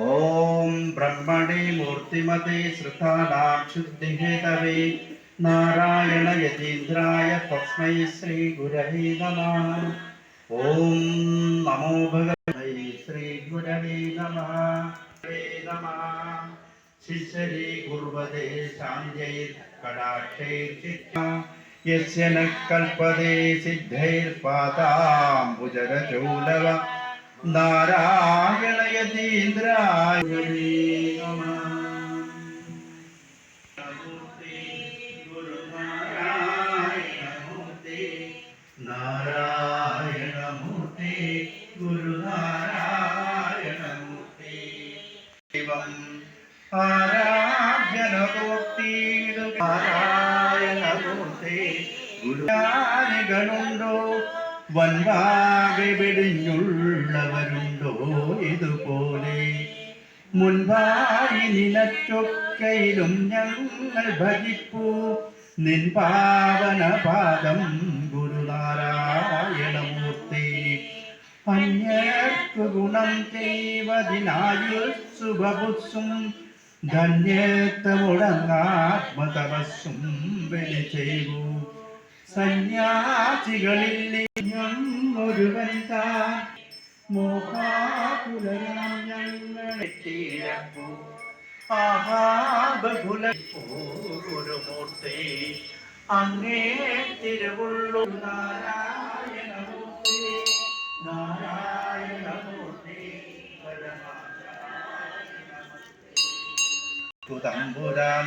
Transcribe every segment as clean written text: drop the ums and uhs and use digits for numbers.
ओम ब्रह्मणे मूर्तिमते श्रुतानां शुद्धिहेतवे नारायण यतीन्द्राय तस्मै श्री गुरवे नमः। ओम नमो भगवते श्री गुरवे नमः। शिशरी गुरुवदे शान्त्यैर्कटाक्षैर्चित्ता यस्य न कल्पते सिद्धैर्पादाम्बुजरचूलव नारायण यतीन्द्राय नमः। नारायण मूर्ति गुरु नारायण मूर्ति एवं आराध्यनोक्ति नारायण मूर्ति ഗുരുഗണുണ്ടോ വൻവാകെ വെടിഞ്ഞുള്ളവരുണ്ടോ ഇതുപോലെ മുൻപായി നിനച്ചൊക്കയിലും ഞങ്ങൾ ഭജിപ്പൂ നിൻ പാവന പാദം ഗുരുനാരായണമൂർത്തി. അന്യർക്കു ഗുണം ചെയ്വതിനായുസ്സുഭുസ്സും ധന്യത്വമുടങ്ങാത്മതപസ്സും വെളി ചെയ്യൂ. സന്യാസികളിൽ ഒരുവൻ താൻ മോഹാകുലരാം ഞങ്ങളെ തീരപ്പൂ. ഗുരുമൂർത്തി അങ്ങേ തിരുവുള്ളു നാരായണമൂർത്തി നാരായണമൂർത്തി തമ്പുരാൻ.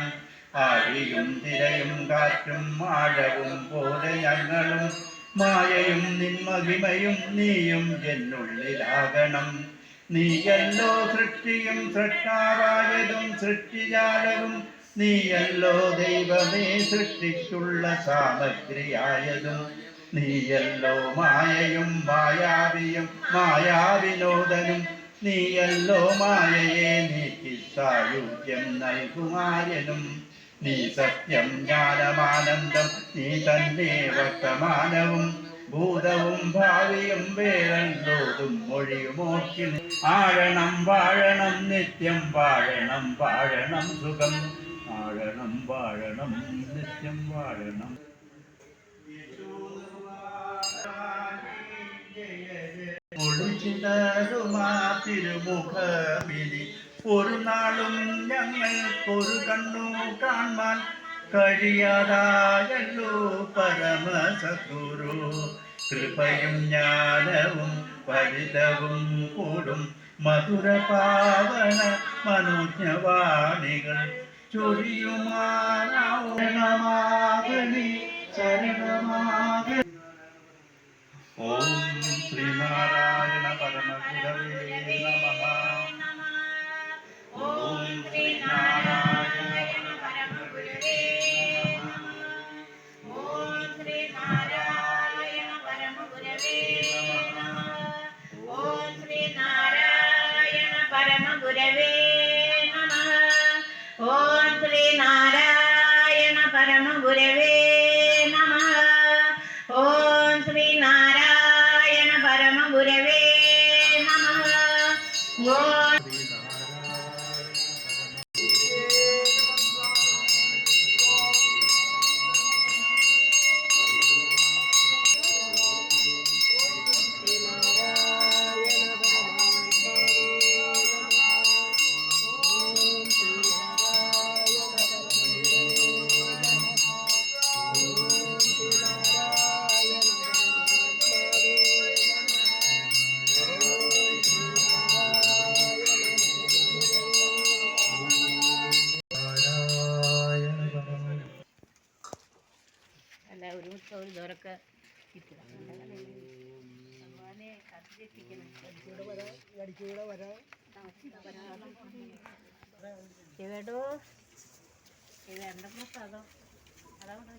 ആഴിയും തിരയും കാറ്റും ആഴവും പോലെ ഞങ്ങളും മായയും നിന്മഹിമയും നീയും എന്നുള്ളിലാകണം. നീയല്ലോ സൃഷ്ടിയും സൃഷ്ടാവായതും സൃഷ്ടിജാലവും നീയല്ലോ ദൈവമേ സൃഷ്ടിക്കുള്ള സാമഗ്രിയായതും നീയല്ലോ മായയും മായാവിയും മായാവിനോദനും നീയല്ലോ മായയെ നീക്കി സായുജ്യം നൽകുമാര്യനും. നീ സത്യം ജ്ഞാനമാനന്ദം നീ തന്നെ വർത്തമാനവും ഭൂതവും ഭാവിയും വേറെന്തോതും മൊഴിയുമോർക്കി ആഴണം വാഴണം നിത്യം വാഴണം വാഴണം സുഖം ആഴണം വാഴണം നിത്യം വാഴണം. ഒളിച്ചിതരുമാ തിരുമുഖമിനി ഒരു നാളും ഞങ്ങൾക്കൊരു കണ്ണു കാണാൻ കഴിയാതായല്ലോ പരമസദ്ഗുരു. കൃപയും ജ്ഞാനവും ഫലിതവും കൂടും മധുരപാവന മനോജ്ഞവാണികൾ ചൊരിയുമാരണമാകണി ശരണമാകണി. ഓം ശ്രീനാരായണ പരമഗുരവേ നമഃ. ഓം ശ്രീനാരായണ പരമഗുരവേ നമഃ. ഓം ശ്രീനാരായണ പരമഗുരവേ നമഃ. ഓം ശ്രീനാരായണ പരമഗുരവേ നമഃ. ഓം ശ്രീനാരായണ പരമഗുരവേ നമഃ. ഓം ശ്രീനാരായണ പരമഗുരവേ നമഃ. ഓം ഇവടോ ഇത് എൻ്റെ പ്രസാദം അതവിടെ